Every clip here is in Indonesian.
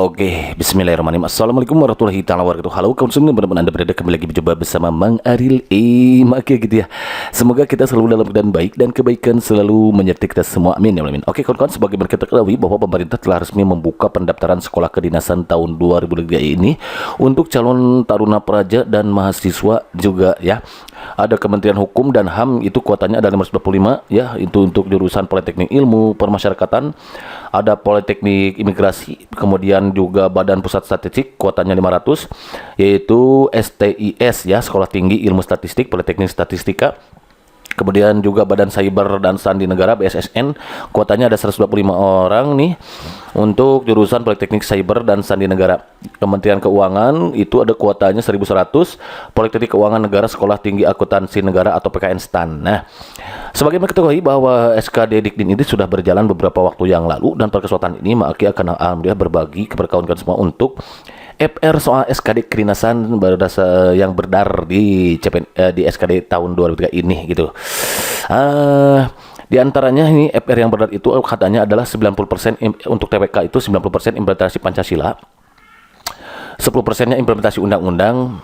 Oke, bismillahirrahmanirrahim. Assalamualaikum warahmatullahi taala wabarakatuh. Halo kawan semua, benar-benar Anda berada kembali lagi mencoba bersama Mang Aril Oke gitu ya. Semoga kita selalu dalam keadaan baik dan kebaikan selalu menyertai kita semua. Amin ya Allah. Oke kawan-kawan, sebagaimana kita ketahui bahwa pemerintah telah resmi membuka pendaftaran sekolah kedinasan tahun 2023 ini untuk calon taruna praja dan mahasiswa juga ya. Ada Kementerian Hukum dan HAM, itu kuotanya ada 525 ya, itu untuk jurusan Politeknik Ilmu Permasyarakatan. Ada Politeknik Imigrasi, kemudian juga Badan Pusat Statistik kuotanya 500, yaitu STIS ya, Sekolah Tinggi Ilmu Statistik Politeknik Statistika. Kemudian juga Badan Cyber dan Sandi Negara BSSN, kuotanya ada 125 orang nih untuk jurusan Politeknik Cyber dan Sandi Negara. Kementerian Keuangan itu ada kuotanya 1.100, Politeknik Keuangan Negara Sekolah Tinggi Akuntansi Negara atau PKN STAN. Nah, sebagaimana kita ketahui bahwa SKD Dikdin ini sudah berjalan beberapa waktu yang lalu, dan pada kesempatan ini Maki akan alhamdulillah berbagi kepada kawan-kawan semua untuk FR soal SKD kedinasan yang berdar di di SKD tahun 2003 ini gitu. Di antaranya ini FR yang berdar itu katanya adalah 90% untuk TWK itu 90% implementasi Pancasila, 10%-nya implementasi undang-undang,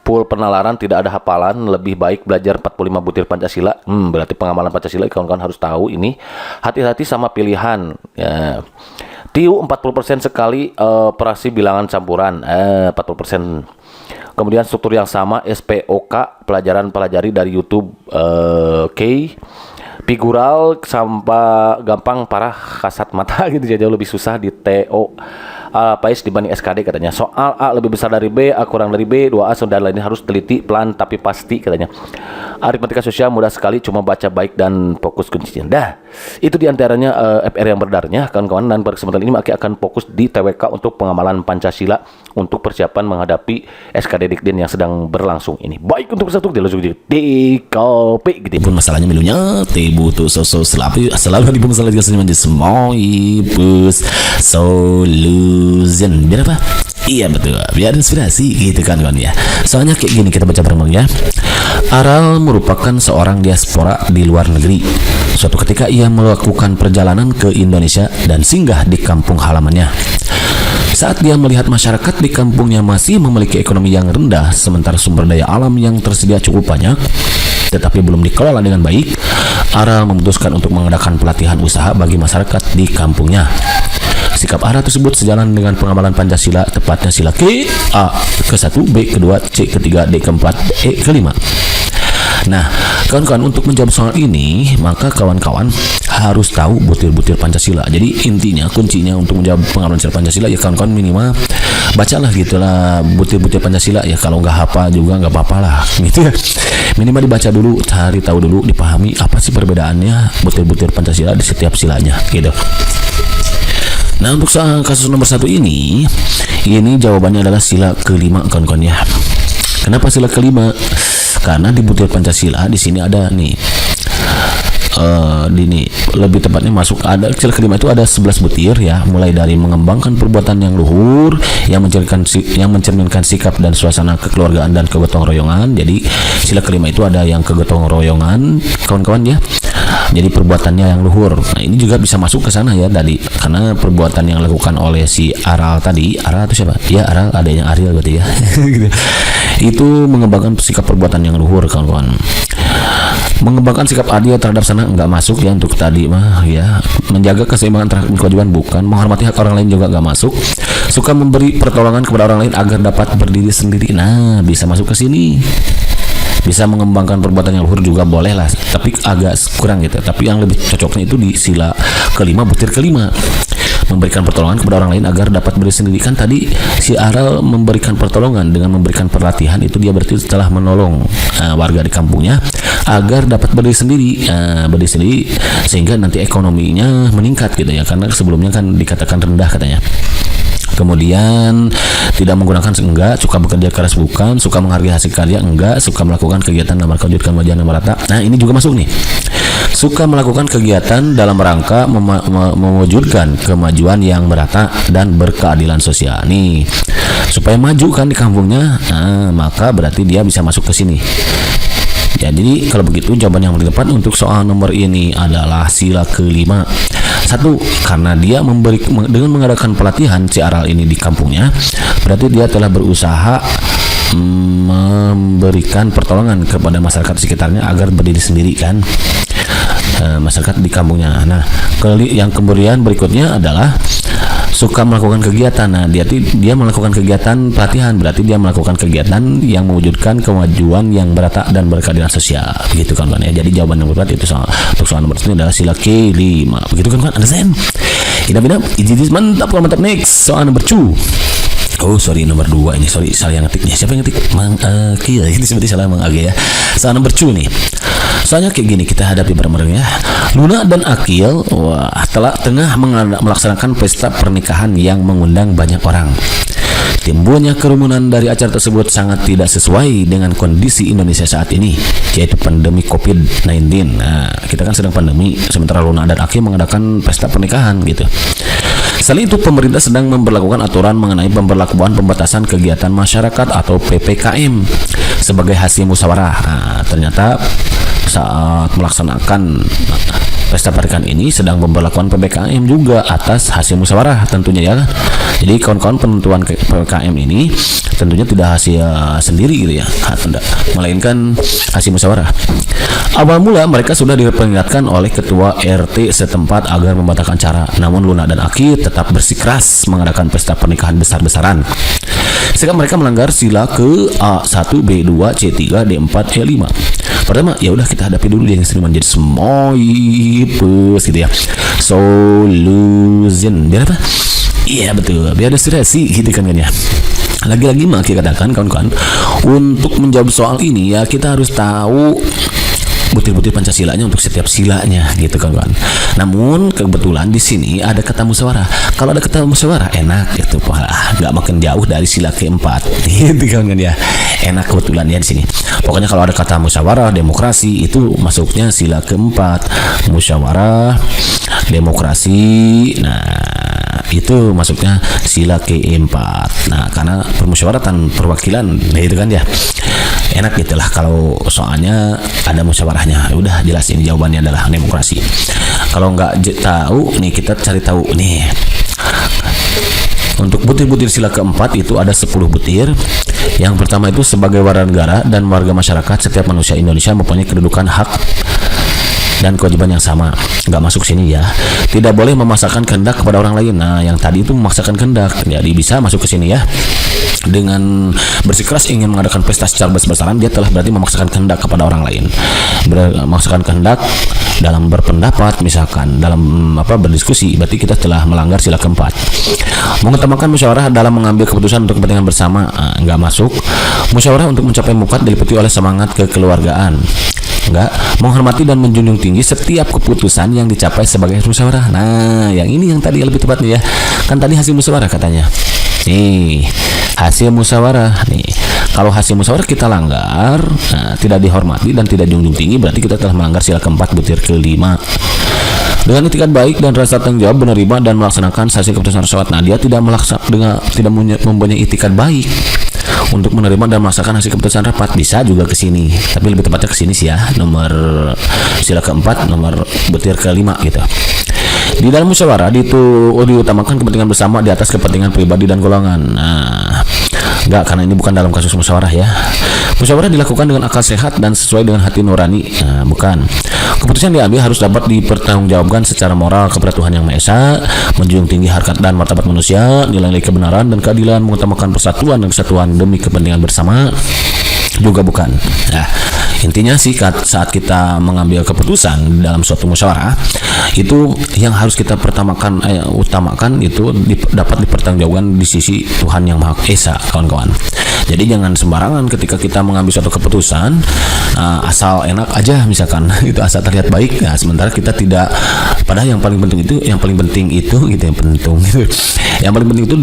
full penalaran, tidak ada hafalan, lebih baik belajar 45 butir Pancasila. Berarti pengamalan Pancasila kawan-kawan harus tahu ini. Hati-hati sama pilihan ya. TIU 40% sekali, operasi bilangan campuran 40%. Kemudian struktur yang sama SPOK, pelajaran pelajari dari YouTube K. Figural sampai gampang parah kasat mata gitu, jauh lebih susah di TO PAIS dibanding SKD katanya. Soal A lebih besar dari B, A kurang dari B, 2A dan lainnya harus teliti, pelan tapi pasti katanya. Aritmatika sosial mudah sekali, cuma baca baik dan fokus kuncinya. Dah, itu diantaranya FR yang berdarnya kawan-kawan, dan pada kesempatan ini Maki akan fokus di TWK untuk pengamalan Pancasila untuk persiapan menghadapi SKD Dikdin yang sedang berlangsung ini. Baik, untuk bersatu di kopi gitu. Pun masalahnya menunya butuh selalu dibungkus lagi semuanya semua bus solution biar apa? Iya betul, biar inspirasi gitu kan ya. Soalnya kayak gini, kita baca bareng ya. Aral merupakan seorang diaspora di luar negeri. Suatu ketika ia melakukan perjalanan ke Indonesia dan singgah di kampung halamannya. Saat dia melihat masyarakat di kampungnya masih memiliki ekonomi yang rendah, sementara sumber daya alam yang tersedia cukup banyak, tetapi belum dikelola dengan baik, Aral memutuskan untuk mengadakan pelatihan usaha bagi masyarakat di kampungnya. Sikap Aral tersebut sejalan dengan pengamalan Pancasila, tepatnya sila K, A ke-1, B ke-2, C ke-3, D ke-4, E ke-5. Nah, kawan-kawan, untuk menjawab soal ini, maka kawan-kawan harus tahu butir-butir Pancasila. Jadi intinya, kuncinya untuk menjawab pengamalan Pancasila ya kawan-kawan, minimal bacalah gitulah butir-butir Pancasila ya. Kalau nggak hafal juga nggak apa-apa lah gitu ya. Minimal dibaca dulu, cari tahu dulu, dipahami apa sih perbedaannya butir-butir Pancasila di setiap silanya gitu. Nah, untuk kasus nomor 1 ini jawabannya adalah sila kelima kawan-kawan ya. Kenapa sila kelima? Karena di butir Pancasila di sini ada nih lebih tepatnya masuk ada sila kelima itu ada 11 butir ya, mulai dari mengembangkan perbuatan yang luhur yang mencerminkan sikap dan suasana kekeluargaan dan kegotong royongan. Jadi sila kelima itu ada yang kegotong royongan kawan-kawan ya. Jadi perbuatannya yang luhur. Nah, ini juga bisa masuk ke sana ya tadi, karena perbuatan yang dilakukan oleh si Aral tadi. Aral itu siapa? Ya Aral, adanya Ariel berarti ya. Gitu. Itu mengembangkan sikap perbuatan yang luhur kawan-kawan. Mengembangkan sikap adil terhadap sana nggak masuk ya untuk tadi mah ya. Menjaga keseimbangan terhadap kewajiban bukan. Menghormati hak orang lain juga nggak masuk. Suka memberi pertolongan kepada orang lain agar dapat berdiri sendiri. Nah, bisa masuk ke sini. Bisa mengembangkan perbuatan yang luhur juga boleh lah, tapi agak kurang gitu. Tapi yang lebih cocoknya itu di sila kelima, butir kelima, memberikan pertolongan kepada orang lain agar dapat berdiri sendiri. Kan tadi si Aral memberikan pertolongan dengan memberikan pelatihan, itu dia berarti setelah menolong warga di kampungnya agar dapat berdiri sendiri, sehingga nanti ekonominya meningkat gitu ya, karena sebelumnya kan dikatakan rendah katanya. Kemudian tidak menggunakan enggak, suka bekerja keras bukan, suka menghargai hasil karya enggak, suka melakukan kegiatan dalam rangka mewujudkan kemajuan yang merata. Nah, ini juga masuk nih. Suka melakukan kegiatan dalam rangka mewujudkan kemajuan yang merata dan berkeadilan sosial. Nih, supaya maju kan di kampungnya, maka berarti dia bisa masuk ke sini. Jadi kalau begitu jawaban yang paling tepat untuk soal nomor ini adalah sila kelima. Satu, karena dia dengan mengadakan pelatihan si Aral ini di kampungnya, berarti dia telah berusaha memberikan pertolongan kepada masyarakat sekitarnya agar berdiri sendiri kan, masyarakat di kampungnya. Nah, yang kemudian berikutnya adalah suka melakukan kegiatan. Nah, dia melakukan kegiatan pelatihan, berarti dia melakukan kegiatan yang mewujudkan kemajuan yang merata dan berkeadilan sosial, begitu kan ya. Jadi jawaban yang tepat itu untuk soal nomor ini adalah sila kelima, begitu kan? Understand? Idam, mantap, mantap. Next, soal nomor 2. Oh sorry, nomor 2 ini, sorry, salah yang ngetiknya. Siapa yang ngetik? Mang Aki, ini seperti salah Mang Aki ya. Soal nomor 2 nih. Soalnya kayak gini, kita hadapi bareng-bareng ya. Luna dan Akil tengah melaksanakan pesta pernikahan yang mengundang banyak orang. Timbulnya kerumunan dari acara tersebut sangat tidak sesuai dengan kondisi Indonesia saat ini, yaitu pandemi COVID-19. Nah, kita kan sedang pandemi, sementara Luna dan Akil mengadakan pesta pernikahan gitu. Selain itu, pemerintah sedang memberlakukan aturan mengenai pemberlakuan pembatasan kegiatan masyarakat atau PPKM sebagai hasil musyawarah. Nah, ternyata saat melaksanakan pesta pernikahan ini sedang memberlakukan PPKM juga atas hasil musyawarah tentunya ya. Jadi kawan-kawan, penentuan PPKM ini tentunya tidak hasil sendiri gitu ya, melainkan hasil musyawarah. Awal mula mereka sudah diperingatkan oleh ketua RT setempat agar membatalkan acara. Namun Luna dan Aki tetap bersikeras mengadakan pesta pernikahan besar-besaran. Sikap mereka melanggar sila ke A1, B2, C3, D4, E5. Pertama, ya udah kita hadapi dulu yang sering menjadi semoipus gitu ya. Solution. Biar apa? Iya betul, biar ada stresi gitu kan ya. Lagi-lagi Maki katakan kawan-kawan, untuk menjawab soal ini ya kita harus tahu butir-butir Pancasilanya untuk setiap silanya gitu kawan-kawan. Namun kebetulan di sini ada kata musyawarah. Kalau ada kata musyawarah enak gitu, nggak makin jauh dari sila keempat gitu kawan-kawan ya. Enak kebetulan ya di sini. Pokoknya kalau ada kata musyawarah, demokrasi itu masuknya sila keempat. Musyawarah, demokrasi, nah itu masuknya sila keempat. Nah, karena permusyawaratan perwakilan, nah itu kan ya. Enak gitulah kalau soalnya ada musyawarahnya. Udah jelas ini jawabannya adalah demokrasi. Kalau nggak tahu nih, kita cari tahu nih. Untuk butir-butir sila keempat itu ada 10 butir. Yang pertama itu sebagai warga negara dan warga masyarakat, setiap manusia Indonesia mempunyai kedudukan, hak dan kewajiban yang sama. Nggak masuk sini ya. Tidak boleh memaksakan kehendak kepada orang lain. Nah, yang tadi itu memaksakan kehendak, jadi bisa masuk ke sini ya. Dengan bersikeras ingin mengadakan pesta secara besar-besaran, dia telah berarti memaksakan kehendak kepada orang lain. Memaksakan kehendak dalam berpendapat, misalkan dalam berdiskusi, berarti kita telah melanggar sila keempat. Mengutamakan musyawarah dalam mengambil keputusan untuk kepentingan bersama, nggak masuk. Musyawarah untuk mencapai mukat diliputi oleh semangat kekeluargaan. Enggak, menghormati dan menjunjung tinggi setiap keputusan yang dicapai sebagai musyawarah. Nah, yang ini yang tadi lebih tepat nih ya. Kan tadi hasil musyawarah katanya. Nih, hasil musyawarah nih. Kalau hasil musyawarah kita langgar, nah, tidak dihormati dan tidak junjung tinggi, berarti kita telah melanggar sila keempat butir kelima. Dengan itikat baik dan rasa tanggung jawab menerima dan melaksanakan hasil keputusan tersebut. Nah, dia tidak mempunyai itikat baik untuk menerima dan melaksanakan hasil keputusan rapat. Bisa juga ke sini, tapi lebih tepatnya ke sini sih ya, nomor sila keempat, nomor butir kelima gitu. Di dalam musyawarah diutamakan kepentingan bersama di atas kepentingan pribadi dan golongan. Nah, enggak, karena ini bukan dalam kasus musyawarah ya. Musyawarah dilakukan dengan akal sehat dan sesuai dengan hati nurani. Nah, bukan. Keputusan yang diambil harus dapat dipertanggungjawabkan secara moral kepada Tuhan Yang Maha Esa, menjunjung tinggi harkat dan martabat manusia, nilai-nilai kebenaran dan keadilan, mengutamakan persatuan dan kesatuan demi kepentingan bersama. Juga bukan. Nah, intinya sih saat kita mengambil keputusan dalam suatu musyawarah, itu yang harus kita utamakan itu dapat dipertanggungjawabkan di sisi Tuhan Yang Maha Esa, kawan-kawan. Jadi jangan sembarangan ketika kita mengambil suatu keputusan asal enak aja misalkan itu, asal terlihat baik. Nah, sementara kita tidak, padahal yang paling penting itu yang paling penting itu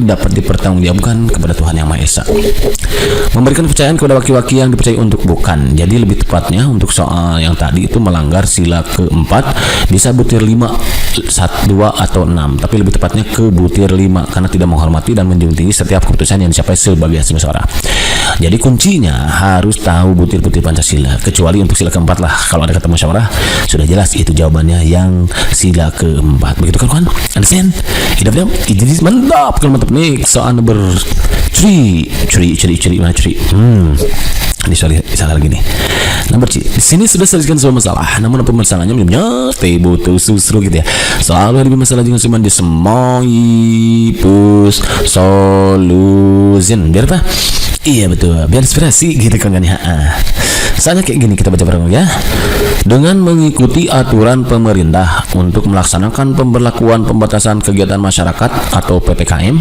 dapat dipertanggungjawabkan kepada Tuhan Yang Maha Esa. Memberikan kepercayaan kepada waki-waki yang dipercayai untuk bukan. Jadi lebih tepatnya untuk soal yang tadi itu melanggar sila keempat bisa butir 5, 1, 2 atau 6, tapi lebih tepatnya ke butir 5 karena tidak menghormati dan menjunjung tinggi setiap keputusan yang dicapai sebagai hasil musyawarah. Jadi kuncinya harus tahu butir-butir Pancasila, kecuali untuk sila keempat lah. Kalau ada kata musyawarah sudah jelas itu jawabannya yang sila keempat. Begitu kan kawan? Understand? Jadi mantap, kalau mantap nih soal nomor 3 mana 3? Ini salah lagi nih. Nomor C. Di sini sudah selesaikan semua masalah. Namun apa masalahnya belumnya? Butuh susu gitu ya. Selalu ada masalah dengan cuman di semuipus solution. Biar apa? Iya betul. Biar inspirasi gitu kan ya. Soalnya kayak gini, kita baca bareng ya. Dengan mengikuti aturan pemerintah untuk melaksanakan pemberlakuan pembatasan kegiatan masyarakat atau PPKM,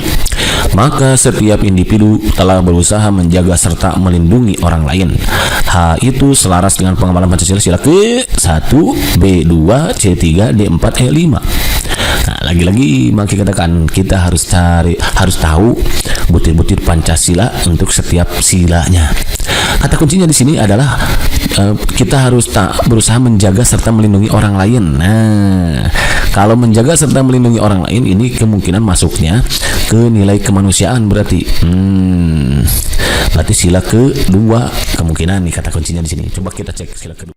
maka setiap individu telah berusaha menjaga serta melindungi orang lain. Hal itu selaras dengan pengembangan Pancasila sila ke-1, B2, C3, D4, E5. Nah, lagi-lagi maka katakan kita harus tahu butir-butir Pancasila untuk setiap silanya. Kata kuncinya di sini adalah kita harus berusaha menjaga serta melindungi orang lain. Nah, kalau menjaga serta melindungi orang lain ini kemungkinan masuknya ke nilai kemanusiaan berarti. Berarti sila kedua kemungkinan nih kata kuncinya di sini. Coba kita cek sila kedua.